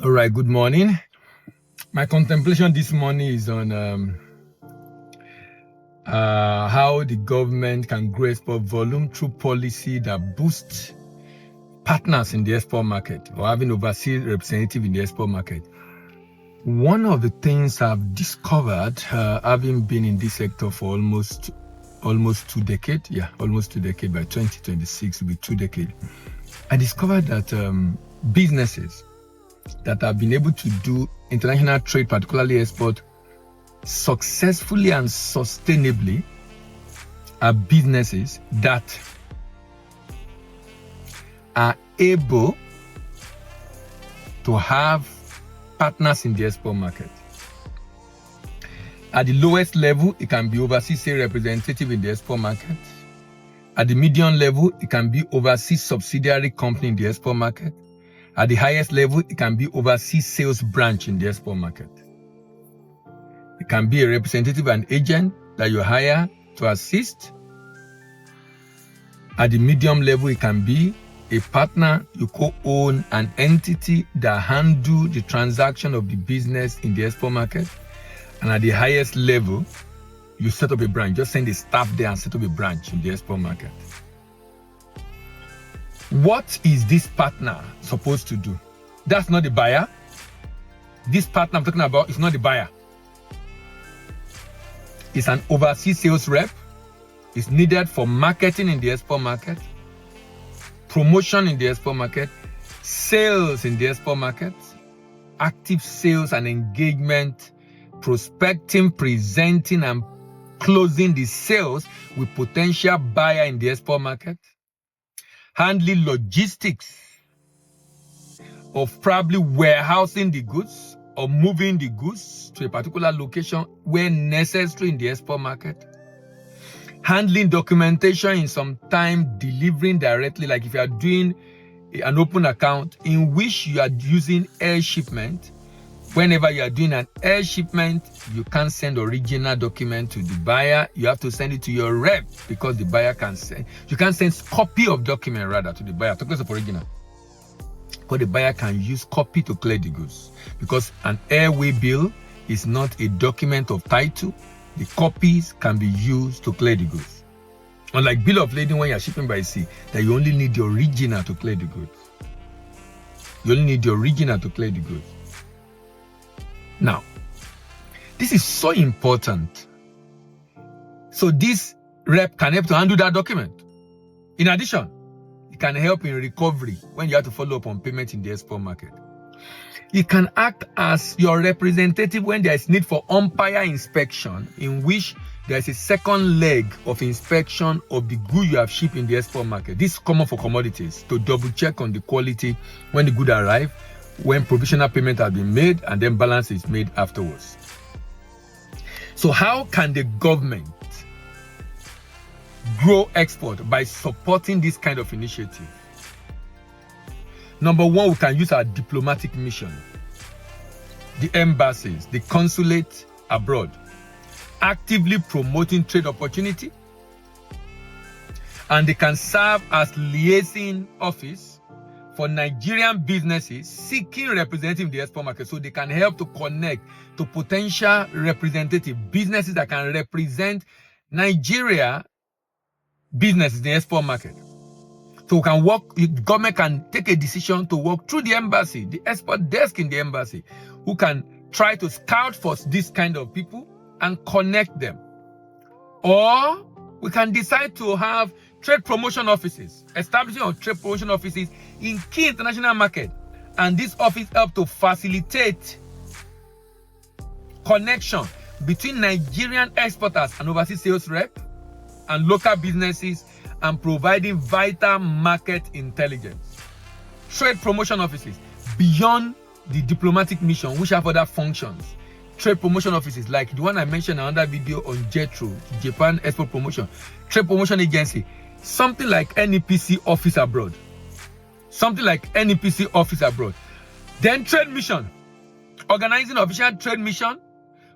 All right, good morning. My contemplation this morning is on how the government can grow export volume through policy that boosts partners in the export market or having overseas representative in the export market. One of the things I've discovered, having been in this sector for almost 2 decades, almost 2 decades, by 2026 will be 2 decades, I discovered that businesses that have been able to do international trade, particularly export, successfully and sustainably are businesses that are able to have partners in the export market. At the lowest level, it can be overseas sales representative in the export market. At the medium level, it can be overseas subsidiary company in the export market. At the highest level, it can be overseas sales branch in the export market. It can be a representative and agent that you hire to assist. At the medium level, it can be a partner, you co-own an entity that handle the transaction of the business in the export market. And at the highest level, you set up a branch. Just send the staff there and set up a branch in the export market. What is this partner supposed to do? That's not the buyer. This partner I'm talking about is not the buyer. It's an overseas sales rep. It's needed for marketing in the export market, promotion in the export market, sales in the export market, active sales and engagement, prospecting, presenting, and closing the sales with potential buyer in the export market, handling logistics of probably warehousing the goods or moving the goods to a particular location where necessary in the export market, handling documentation in some time, delivering directly, like if you are doing an open account in which you are using air shipment. Whenever you are doing an air shipment, you can't send original document to the buyer. You have to send it to your rep because the buyer can send. You can't send copy of document rather to the buyer. Talk of original. But the buyer can use copy to clear the goods because an airway bill is not a document of title. The copies can be used to clear the goods. Unlike bill of lading when you're shipping by sea, that you only need the original to clear the goods. You only need the original to clear the goods. Now, this is so important. So this rep can help to handle that document. In addition, it can help in recovery when you have to follow up on payment in the export market. It can act as your representative when there is need for umpire inspection, in which there is a second leg of inspection of the good you have shipped in the export market. This is common for commodities, to double check on the quality when the good arrive, when provisional payment has been made, and then balance is made afterwards. So how can the government grow export by supporting this kind of initiative? Number one, we can use our diplomatic mission, the embassies, the consulate abroad, actively promoting trade opportunity, and they can serve as liaison office for Nigerian businesses seeking representative in the export market, so they can help to connect to potential representative businesses that can represent Nigeria businesses in the export market. So we can work, the government can take a decision to work through the embassy, the export desk in the embassy, who can try to scout for this kind of people and connect them. Or we can decide to have trade promotion offices, establishing of trade promotion offices in key international market. And this office help to facilitate connection between Nigerian exporters and overseas sales rep and local businesses, and providing vital market intelligence. Trade promotion offices beyond the diplomatic mission, which have other functions. Trade promotion offices like the one I mentioned in another video on JETRO, Japan Export Promotion, Trade Promotion Agency, something like NEPC office abroad. Something like NEPC office abroad. Then trade mission, organizing official trade mission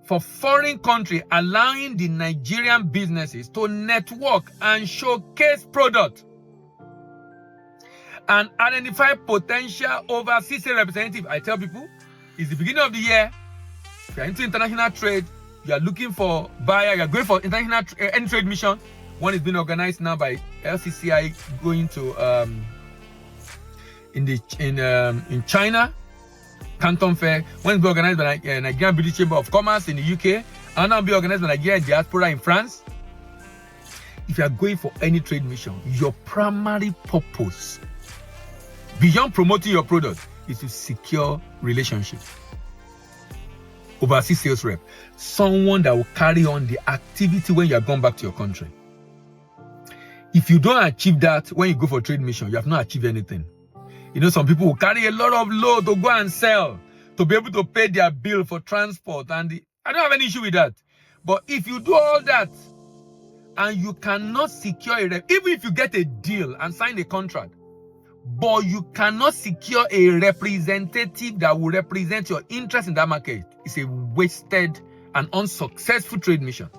for foreign country, allowing the Nigerian businesses to network and showcase product and identify potential overseas sales representative. I tell people, it's the beginning of the year. If you're into international trade, you are looking for buyer, you're going for international any trade mission. One is being organized now by LCCI, going to in China, Canton Fair. One is being organized by Nigerian British Chamber of Commerce in the UK. And now be organized by Nigerian diaspora in France. If you are going for any trade mission, your primary purpose, beyond promoting your product, is to secure relationship. Overseas sales rep, someone that will carry on the activity when you are going back to your country. If you don't achieve that when you go for trade mission, you have not achieved anything. You know, some people will carry a lot of load to go and sell, to be able to pay their bill for transport. And I don't have any issue with that. But if you do all that and you cannot secure a rep, even if you get a deal and sign a contract, but you cannot secure a representative that will represent your interest in that market, it's a wasted and unsuccessful trade mission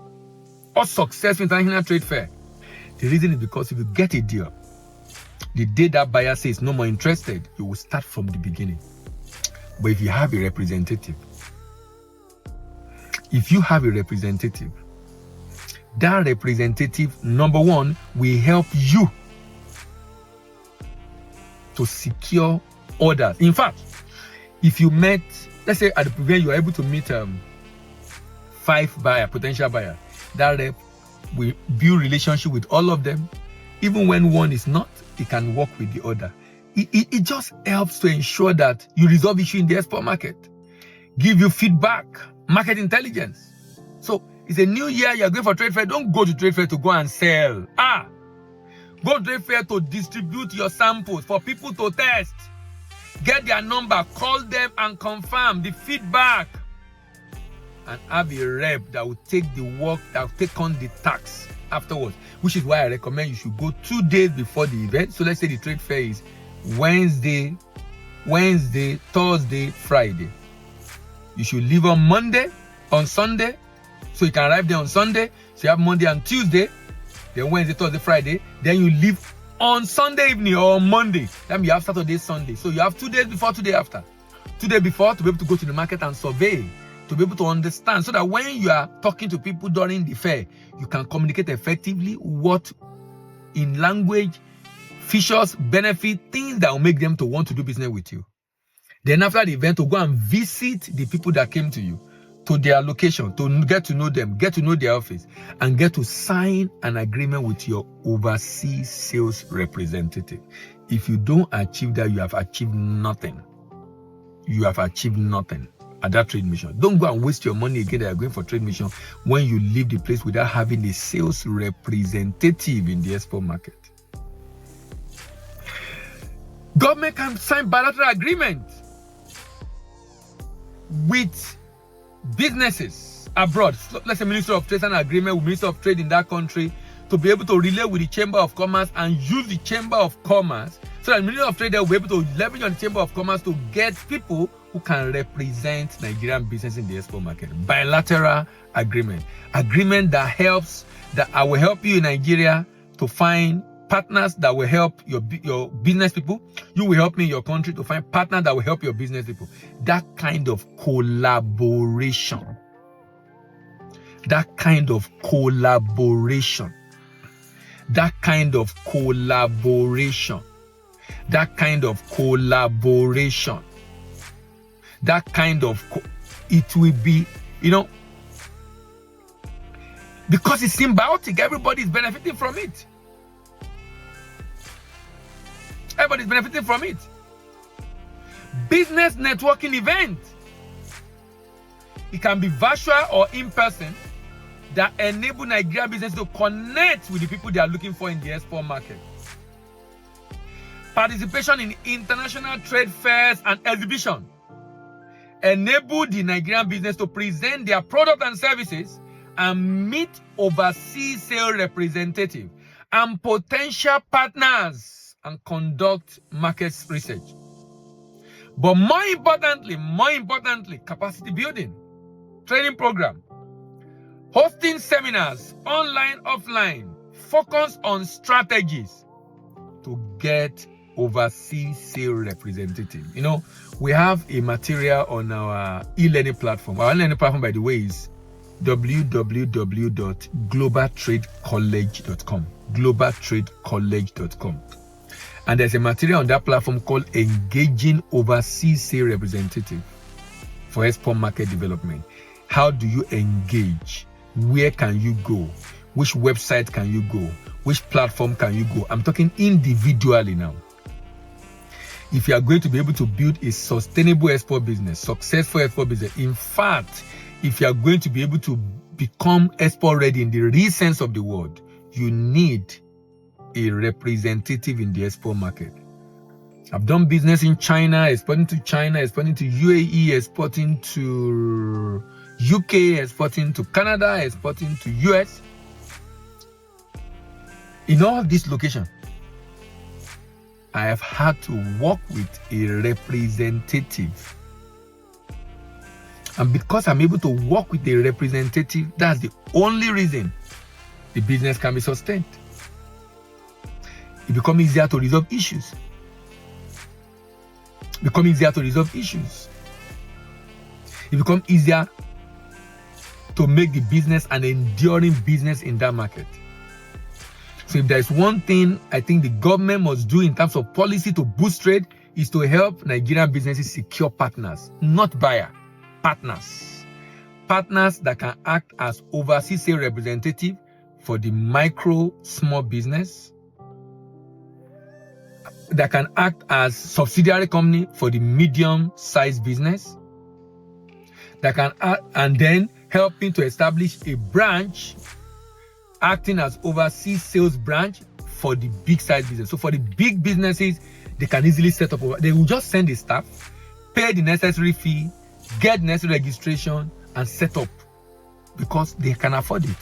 or successful international trade fair. The reason is because if you get a deal, the day that buyer says no more interested, you will start from the beginning. But if you have a representative, that representative, number one, will help you to secure orders. In fact, if you met, let's say at the event, you are able to meet 5 potential buyers, that rep will build relationship with all of them. Even when one is not, it can work with the other. It just helps to ensure that you resolve issue in the export market, give you feedback, market intelligence. So it's a new year, you're going for trade fair. Don't go to trade fair to go and sell. Go to trade fair to distribute your samples for people to test. Get their number, call them and confirm the feedback. And have a rep that will take the work, that will take on the tax afterwards. Which is why I recommend you should go 2 days before the event. So let's say the trade fair is Wednesday, Thursday, Friday. You should leave on Sunday, so you can arrive there on Sunday. So you have Monday and Tuesday, then Wednesday, Thursday, Friday. Then you leave on Sunday evening or on Monday. Then you have Saturday, Sunday. So you have 2 days before, 2 days after. 2 days before to be able to go to the market and survey, to be able to understand, so that when you are talking to people during the fair, you can communicate effectively what in language, features, benefit, things that will make them to want to do business with you. Then after the event, to go and visit the people that came to you, to their location, to get to know them, get to know their office, and get to sign an agreement with your overseas sales representative. If you don't achieve that, you have achieved nothing. You have achieved nothing at that trade mission. Don't go and waste your money again that you're going for trade mission when you leave the place without having a sales representative in the export market. Government can sign bilateral agreement with businesses abroad. So let's say Minister of Trade sign an agreement with Minister of Trade in that country to be able to relay with the Chamber of Commerce and use the Chamber of Commerce, so that the Minister of Trade will be able to leverage on the Chamber of Commerce to get people who can represent Nigerian business in the export market. Bilateral agreement that helps, that I will help you in Nigeria to find partners that will help your business people. You will help me in your country to find partners that will help your business people. That kind of collaboration. That kind of collaboration. That kind of collaboration. That kind of collaboration. That kind of, it will be, because it's symbiotic, everybody is benefiting from it. Everybody's benefiting from it. Business networking event. It can be virtual or in person, that enable Nigerian business to connect with the people they are looking for in the export market. Participation in international trade fairs and exhibition enable the Nigerian business to present their product and services and meet overseas sales representatives and potential partners and conduct market research. But more importantly, capacity building, training program, hosting seminars, online, offline, focus on strategies to get overseas sales representative. You know, we have a material on our e-learning platform. Our e-learning platform, by the way, is www.globaltradecollege.com. globaltradecollege.com. And there's a material on that platform called Engaging Overseas Sales Representative for Export Market Development. How do you engage? Where can you go? Which website can you go? Which platform can you go? I'm talking individually now. If you are going to be able to build a sustainable export business, successful export business, in fact, if you are going to be able to become export ready in the real sense of the word, you need a representative in the export market. I've done business in China, exporting to China, exporting to UAE, exporting to UK, exporting to Canada, exporting to US. In all these locations, I have had to work with a representative. And because I'm able to work with a representative, that's the only reason the business can be sustained. It becomes easier to resolve issues. It becomes easier to make the business an enduring business in that market. So if there's one thing I think the government must do in terms of policy to boost trade, is to help Nigerian businesses secure partners, not buyer, partners. Partners that can act as overseas sales representative for the micro, small business, that can act as subsidiary company for the medium-sized business, that can act, and then helping to establish a branch acting as overseas sales branch for the big size business. So for the big businesses, they can easily set up. They will just send the staff, pay the necessary fee, get necessary registration, and set up because they can afford it.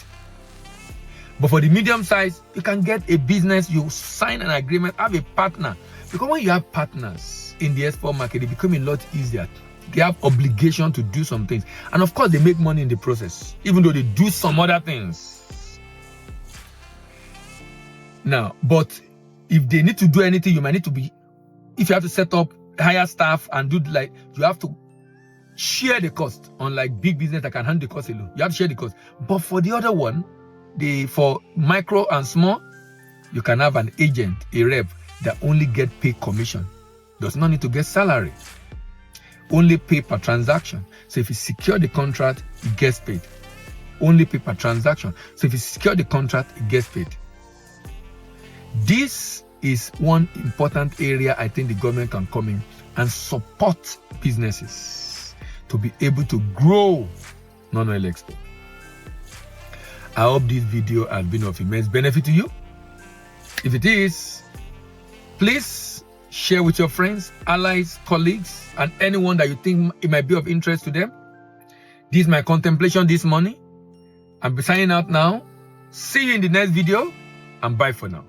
But for the medium size, you can get a business, you sign an agreement, have a partner. Because when you have partners in the export market, it becomes a lot easier. They have obligation to do some things. And of course, they make money in the process, even though they do some other things. Now, but if they need to do anything, you might need to be, if you have to set up, hire staff and do like, you have to share the cost. Unlike big business that can handle the cost alone, you have to share the cost. But for the other one, for micro and small, you can have an agent, a rep that only get paid commission, does not need to get salary, only pay per transaction. So if you secure the contract, it gets paid. Only pay per transaction. So if you secure the contract, it gets paid. This is one important area I think the government can come in and support businesses to be able to grow non-oil export. I hope this video has been of immense benefit to you. If it is, please share with your friends, allies, colleagues, and anyone that you think it might be of interest to them. This is my contemplation this morning. I'm signing out now. See you in the next video, and bye for now.